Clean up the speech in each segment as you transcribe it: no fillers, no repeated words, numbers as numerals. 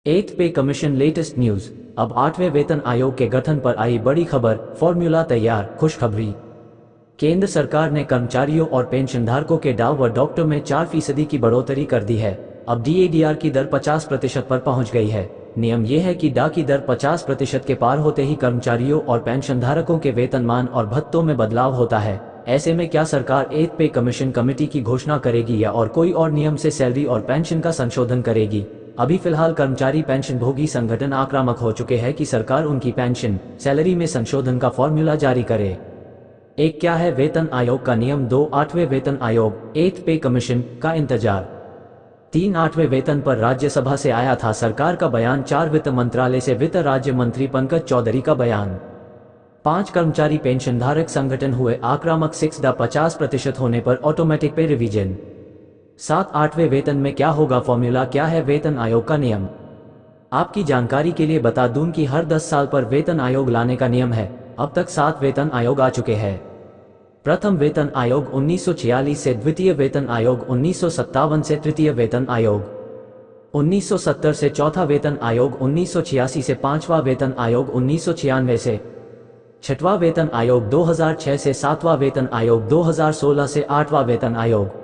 एथ पे commission latest news. अब 8वें वेतन आयोग के गठन पर आई बड़ी खबर, फॉर्मूला तैयार, खुशखबरी। केंद्र सरकार ने कर्मचारियों और पेंशनधारकों के डा व डॉक्टर में 4% की बढ़ोतरी कर दी है। अब डीएडीआर की दर 50% पर पहुंच गई है। नियम यह है कि डा की दर 50% के पार होते ही कर्मचारियों और पेंशनधारकों के वेतनमान और भत्तों में बदलाव होता है। ऐसे में क्या सरकार एथ पे कमीशन कमेटी की घोषणा करेगी या और कोई और नियम से सैलरी और पेंशन का संशोधन करेगी? अभी फिलहाल कर्मचारी पेंशन भोगी संगठन आक्रामक हो चुके हैं कि सरकार उनकी पेंशन सैलरी में संशोधन का फॉर्मूला जारी करे। एक, क्या है वेतन आयोग का नियम? 2, 8वें वेतन आयोग एथ पे कमीशन का इंतजार। 3, 8वें वेतन पर राज्यसभा से आया था सरकार का बयान। 4, वित्त मंत्रालय से वित्त राज्य मंत्री पंकज चौधरी का बयान। 5, कर्मचारी पेंशनधारक संगठन हुए आक्रामक। 6, 50% होने पर ऑटोमेटिक पे रिवीजन। 7, 8वें वेतन में क्या होगा फॉर्मूला? क्या है वेतन आयोग का नियम? आपकी जानकारी के लिए बता दूं कि हर 10 साल पर वेतन आयोग लाने का नियम है। अब तक 7 वेतन आयोग आ चुके हैं। प्रथम वेतन आयोग 1946 से, द्वितीय वेतन आयोग 1957 से, तृतीय वेतन आयोग 1970 से, चौथा वेतन आयोग 1986 से, पांचवा वेतन आयोग 1996 से, छठवां वेतन आयोग 2006 से, सातवां वेतन आयोग 2016 से, आठवां वेतन आयोग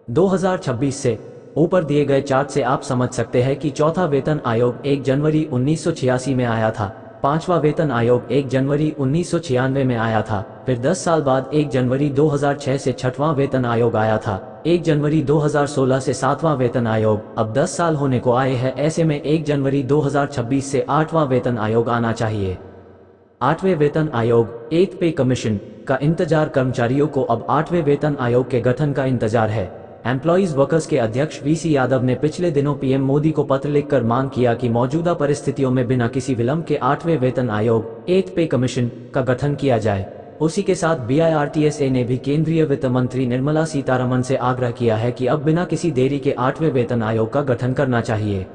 2026 से। ऊपर दिए गए चार्ट से आप समझ सकते हैं कि चौथा वेतन आयोग 1 जनवरी 1986 में आया था, पांचवा वेतन आयोग 1 जनवरी 1996 में आया था, फिर 10 साल बाद 1 जनवरी 2006 से छठवां वेतन आयोग आया था, 1 जनवरी 2016 से सातवां वेतन आयोग। अब 10 साल होने को आए हैं, ऐसे में 1 जनवरी 2026 से आठवां वेतन आयोग आना चाहिए। 8वें वेतन आयोग एथ पे कमीशन का इंतजार। कर्मचारियों को अब 8वें वेतन आयोग के गठन का इंतजार है। एम्प्लॉइज वर्कर्स के अध्यक्ष वीसी यादव ने पिछले दिनों पीएम मोदी को पत्र लिखकर मांग किया कि मौजूदा परिस्थितियों में बिना किसी विलंब के 8वें वेतन आयोग एथ पे कमीशन का गठन किया जाए। उसी के साथ बीआईआरटीएसए ने भी केंद्रीय वित्त मंत्री निर्मला सीतारमण से आग्रह किया है कि अब बिना किसी देरी के 8वें वेतन आयोग का गठन करना चाहिए।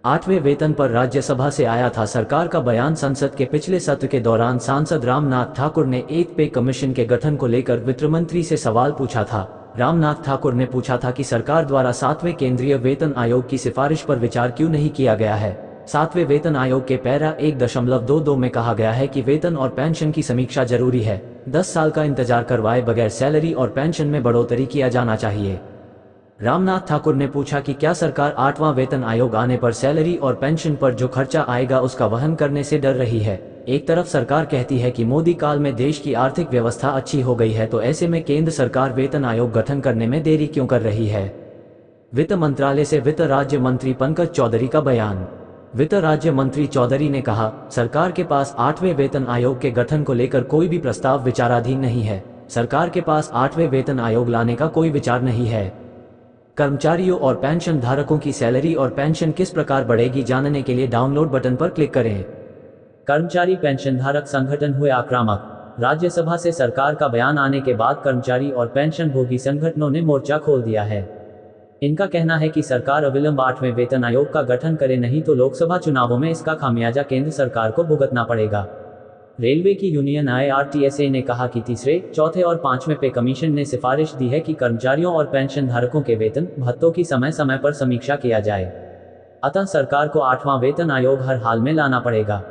8वें वेतन पर राज्यसभा से आया था सरकार का बयान। संसद के पिछले सत्र के दौरान सांसद रामनाथ ठाकुर ने एथ पे कमीशन के गठन को लेकर वित्त मंत्री से सवाल पूछा था। रामनाथ ठाकुर ने पूछा था कि सरकार द्वारा 7वें केंद्रीय वेतन आयोग की सिफारिश पर विचार क्यों नहीं किया गया है। 7वें वेतन आयोग के पैरा 1.22 में कहा गया है कि वेतन और पेंशन की समीक्षा जरूरी है। 10 साल का इंतजार करवाए बगैर सैलरी और पेंशन में बढ़ोतरी किया जाना चाहिए। रामनाथ ठाकुर ने पूछा कि क्या सरकार 8वां वेतन आयोग आने पर सैलरी और पेंशन पर जो खर्चा आएगा उसका वहन करने से डर रही है। एक तरफ सरकार कहती है कि मोदी काल में देश की आर्थिक व्यवस्था अच्छी हो गई है, तो ऐसे में केंद्र सरकार वेतन आयोग गठन करने में देरी क्यों कर रही है? वित्त मंत्रालय से वित्त राज्य मंत्री पंकज चौधरी का बयान। वित्त राज्य मंत्री चौधरी ने कहा, सरकार के पास 8वें वेतन आयोग के गठन को लेकर कोई भी प्रस्ताव विचाराधीन नहीं है। सरकार के पास 8वें वेतन आयोग लाने का कोई विचार नहीं है। कर्मचारियों और पेंशन धारकों की सैलरी और पेंशन किस प्रकार बढ़ेगी, जानने के लिए डाउनलोड बटन पर क्लिक करें। कर्मचारी पेंशन धारक संगठन हुए आक्रामक। राज्यसभा से सरकार का बयान आने के बाद कर्मचारी और पेंशन भोगी संगठनों ने मोर्चा खोल दिया है। इनका कहना है कि सरकार अविलंब 8वें वेतन आयोग का गठन करे, नहीं तो लोकसभा चुनावों में इसका खामियाजा केंद्र सरकार को भुगतना पड़ेगा। रेलवे की यूनियन आईआरटीएसए ने कहा कि तीसरे, चौथे और 5वें पे कमीशन ने सिफारिश दी है कि कर्मचारियों और पेंशन धारकों के वेतन भत्तों की समय समय पर समीक्षा किया जाए। अतः सरकार को 8वां वेतन आयोग हर हाल में लाना पड़ेगा।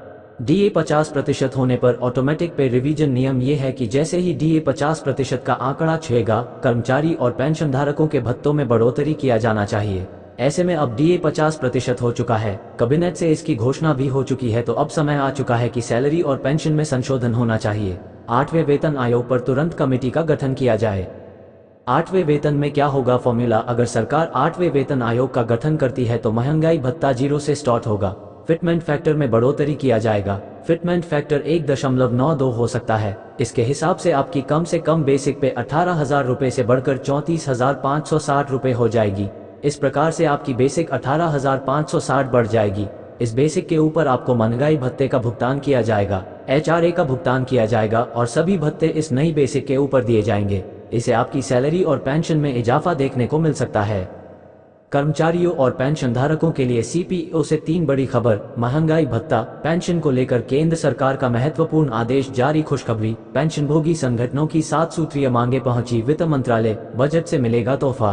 डीए 50% होने पर ऑटोमेटिक पे रिवीजन। नियम ये है कि जैसे ही डीए 50% का आंकड़ा छुएगा, कर्मचारी और पेंशन धारकों के भत्तों में बढ़ोतरी किया जाना चाहिए। ऐसे में अब डीए 50% हो चुका है, कैबिनेट से इसकी घोषणा भी हो चुकी है, तो अब समय आ चुका है कि सैलरी और पेंशन में संशोधन होना चाहिए। 8वें वेतन आयोग पर तुरंत कमेटी का गठन किया जाए। 8वें वेतन में क्या होगा फॉर्मूला? अगर सरकार 8वें वेतन आयोग का गठन करती है तो महंगाई भत्ता 0 से स्टार्ट होगा। फिटमेंट फैक्टर में बढ़ोतरी किया जाएगा। फिटमेंट फैक्टर 1.92 हो सकता है। इसके हिसाब से आपकी कम से कम बेसिक पे 18,000 रुपए से बढ़कर 34,560 रुपए हो जाएगी। इस प्रकार से आपकी बेसिक 18,560 बढ़ जाएगी। इस बेसिक के ऊपर आपको महंगाई भत्ते का भुगतान किया जाएगा, एचआरए का भुगतान किया जाएगा और सभी भत्ते इस नई बेसिक के ऊपर दिए जाएंगे। इसे आपकी सैलरी और पेंशन में इजाफा देखने को मिल सकता है। कर्मचारियों और पेंशन धारकों के लिए सीपीओ से 3 बड़ी खबर। महंगाई भत्ता, पेंशन को लेकर केंद्र सरकार का महत्वपूर्ण आदेश जारी। खुशखबरी, पेंशन भोगी संगठनों की 7 सूत्रीय मांगे पहुंची वित्त मंत्रालय, बजट से मिलेगा तोहफा।